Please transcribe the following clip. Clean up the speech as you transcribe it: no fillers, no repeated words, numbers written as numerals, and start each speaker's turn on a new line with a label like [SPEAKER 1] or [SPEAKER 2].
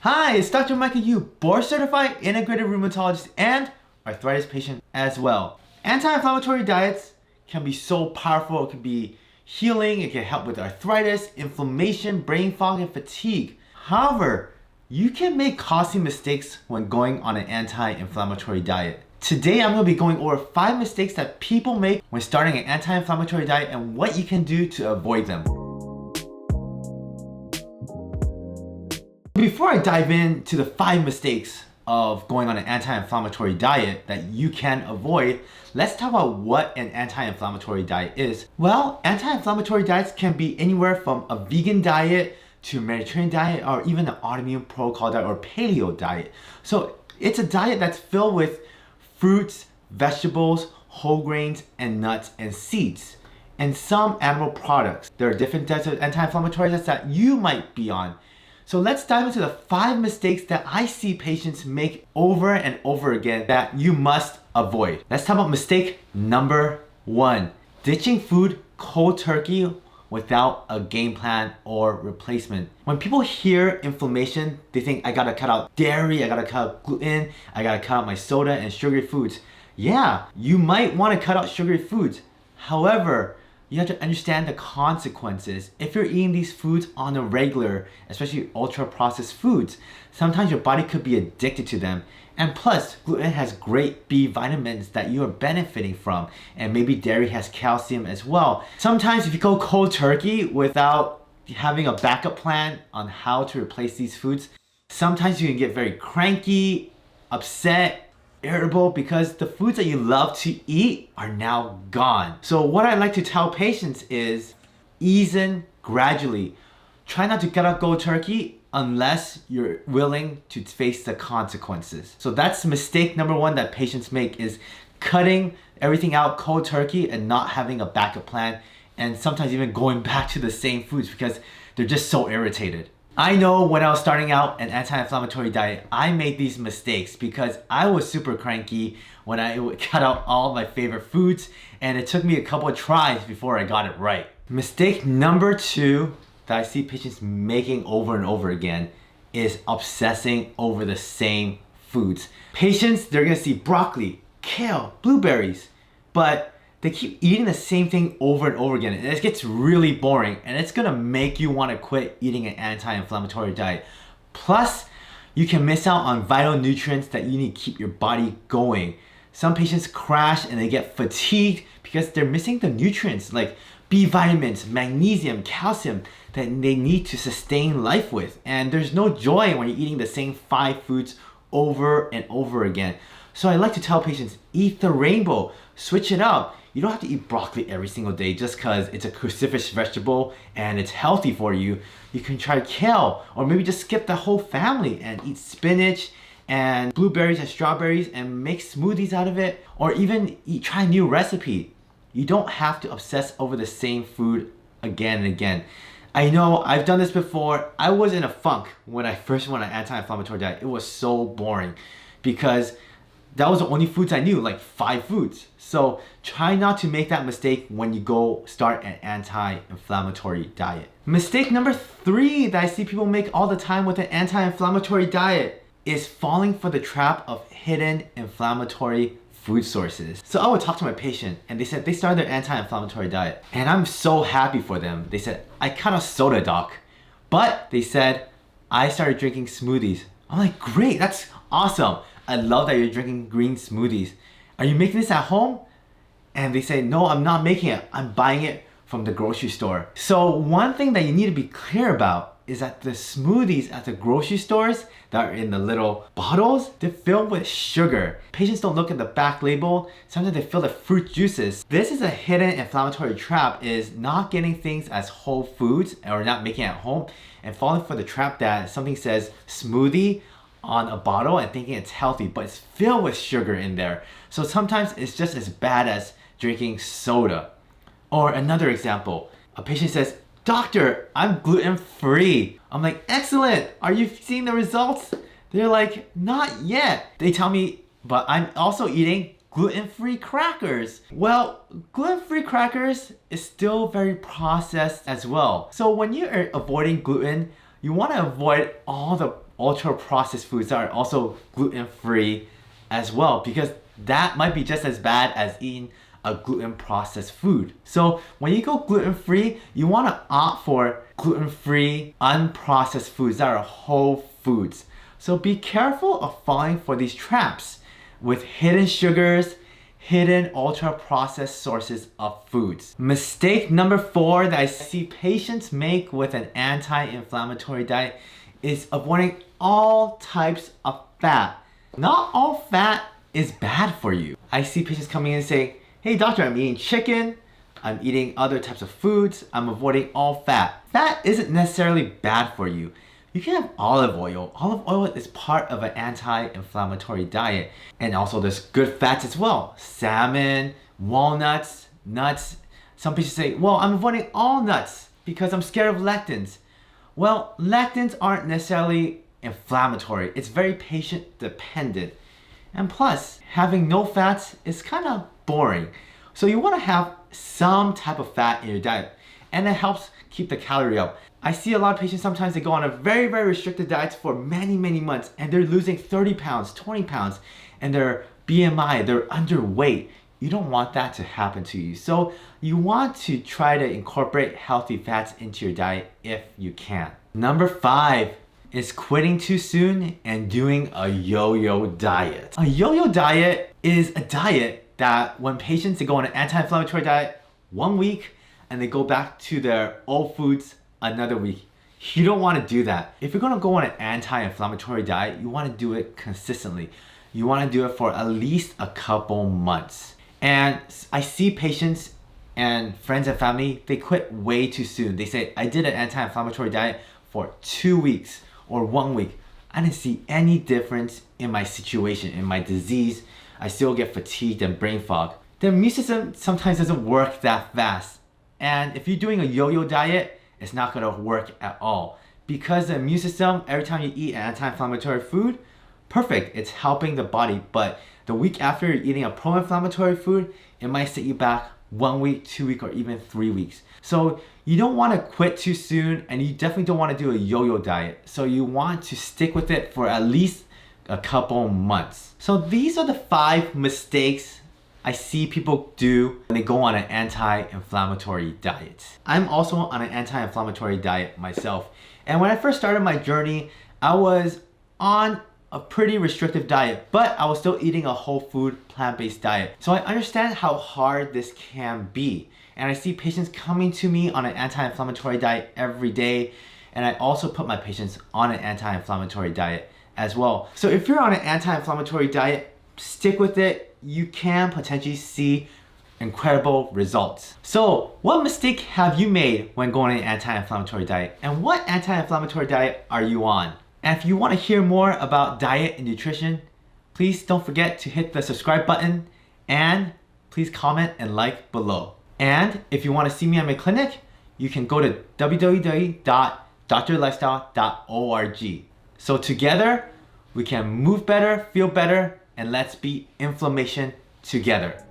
[SPEAKER 1] Hi, it's Dr. Michael Yu, board certified integrative rheumatologist and arthritis patient as well. Anti-inflammatory diets can be so powerful. It can be healing, it can help with arthritis, inflammation, brain fog, and fatigue. However, you can make costly mistakes when going on an anti-inflammatory diet. Today, I'm going to be going over 5 mistakes that people make when starting an anti-inflammatory diet and what you can do to avoid them. Before I dive into the 5 mistakes of going on an anti-inflammatory diet that you can avoid, let's talk about what an anti-inflammatory diet is. Well, anti-inflammatory diets can be anywhere from a vegan diet to a Mediterranean diet or even an autoimmune protocol diet or paleo diet. So it's a diet that's filled with fruits, vegetables, whole grains, and nuts and seeds, and some animal products. There are different types of anti-inflammatory diets that you might be on. So let's dive into the 5 mistakes that I see patients make over and over again that you must avoid. Let's talk about mistake number 1. Ditching food cold turkey without a game plan or replacement. When people hear inflammation, they think I gotta cut out dairy, I gotta cut out gluten, I gotta cut out my soda and sugary foods. Yeah, you might wanna cut out sugary foods. However, you have to understand the consequences. If you're eating these foods on a regular, especially ultra processed foods, sometimes your body could be addicted to them. And plus, gluten has great B vitamins that you are benefiting from. And maybe dairy has calcium as well. Sometimes if you go cold turkey without having a backup plan on how to replace these foods, sometimes you can get very cranky, upset, irritable because the foods that you love to eat are now gone. So what I like to tell patients is ease in gradually. Try not to cut out cold turkey unless you're willing to face the consequences. So that's mistake number 1 that patients make, is cutting everything out cold turkey and not having a backup plan, and sometimes even going back to the same foods because they're just so irritated. I know when I was starting out an anti-inflammatory diet, I made these mistakes because I was super cranky when I would cut out all my favorite foods, and it took me a couple of tries before I got it right. Mistake number 2 that I see patients making over and over again is obsessing over the same foods. Patients, they're gonna see broccoli, kale, blueberries, but they keep eating the same thing over and over again, and it gets really boring, and it's gonna make you wanna quit eating an anti-inflammatory diet. Plus, you can miss out on vital nutrients that you need to keep your body going. Some patients crash and they get fatigued because they're missing the nutrients like B vitamins, magnesium, calcium that they need to sustain life with. And there's no joy when you're eating the same 5 foods over and over again. So I like to tell patients, eat the rainbow, switch it up. You don't have to eat broccoli every single day just because it's a cruciferous vegetable and it's healthy for you. You can try kale, or maybe just skip the whole family and eat spinach and blueberries and strawberries and make smoothies out of it, or even try a new recipe. You don't have to obsess over the same food again and again. I know I've done this before. I was in a funk when I first went on an anti-inflammatory diet. It was so boring because that was the only foods I knew, like 5 foods. So try not to make that mistake when you go start an anti-inflammatory diet. Mistake number 3 that I see people make all the time with an anti-inflammatory diet is falling for the trap of hidden inflammatory food sources. So I would talk to my patient and they said they started their anti-inflammatory diet, and I'm so happy for them. They said, I cut out soda, doc. But they said, I started drinking smoothies. I'm like, great, that's awesome. I love that you're drinking green smoothies. Are you making this at home? And they say, no, I'm not making it. I'm buying it from the grocery store. So one thing that you need to be clear about is that the smoothies at the grocery stores that are in the little bottles, they're filled with sugar. Patients don't look at the back label. Sometimes they fill the fruit juices. This is a hidden inflammatory trap, is not getting things as whole foods or not making it at home and falling for the trap that something says smoothie on a bottle and thinking it's healthy, but it's filled with sugar in there. So sometimes it's just as bad as drinking soda. Or another example, a patient says, doctor, I'm gluten-free. I'm like, excellent. Are you seeing the results? They're like, not yet. They tell me, but I'm also eating gluten-free crackers. Well, gluten-free crackers is still very processed as well. So when you're avoiding gluten, you want to avoid all the ultra processed foods that are also gluten-free as well, because that might be just as bad as eating a gluten processed food. So when you go gluten-free, you want to opt for gluten-free, unprocessed foods that are whole foods. So be careful of falling for these traps with hidden sugars, hidden ultra processed sources of foods. Mistake number 4 that I see patients make with an anti-inflammatory diet is avoiding all types of fat. Not all fat is bad for you. I see patients coming in and say, hey doctor, I'm eating chicken, I'm eating other types of foods, I'm avoiding all fat. Fat isn't necessarily bad for you. You can have olive oil. Olive oil is part of an anti-inflammatory diet. And also there's good fats as well. Salmon, walnuts, nuts. Some people say, well, I'm avoiding all nuts because I'm scared of lectins. Well, lectins aren't necessarily inflammatory. It's very patient dependent. And plus, having no fats is kind of boring. So you want to have some type of fat in your diet, and it helps keep the calorie up. I see a lot of patients, sometimes they go on a very restricted diet for many months, and they're losing 30 pounds, 20 pounds, and their BMI, they're underweight. You don't want that to happen to you. So you want to try to incorporate healthy fats into your diet if you can. Number 5 is quitting too soon and doing a yo-yo diet. A yo-yo diet is a diet that when patients, they go on an anti-inflammatory diet 1 week and they go back to their old foods another week. You don't want to do that. If you're going to go on an anti-inflammatory diet, you want to do it consistently. You want to do it for at least a couple months. And I see patients and friends and family, they quit way too soon. They say, I did an anti-inflammatory diet for 2 weeks or 1 week. I didn't see any difference in my situation, in my disease. I still get fatigued and brain fog. The immune system sometimes doesn't work that fast. And if you're doing a yo-yo diet, it's not gonna work at all. Because the immune system, every time you eat an anti-inflammatory food, perfect, it's helping the body. But the week after you're eating a pro-inflammatory food, it might set you back 1 week, 2 weeks, or even 3 weeks. So you don't want to quit too soon, and you definitely don't want to do a yo-yo diet. So you want to stick with it for at least a couple months. So these are the 5 mistakes I see people do when they go on an anti-inflammatory diet. I'm also on an anti-inflammatory diet myself. And when I first started my journey, I was on a pretty restrictive diet, but I was still eating a whole food, plant-based diet. So I understand how hard this can be. And I see patients coming to me on an anti-inflammatory diet every day. And I also put my patients on an anti-inflammatory diet as well. So if you're on an anti-inflammatory diet, stick with it. You can potentially see incredible results. So what mistake have you made when going on an anti-inflammatory diet? And what anti-inflammatory diet are you on? And if you want to hear more about diet and nutrition, please don't forget to hit the subscribe button and please comment and like below. And if you want to see me at my clinic, you can go to www.drlifestyle.org. So together, we can move better, feel better, and let's beat inflammation together.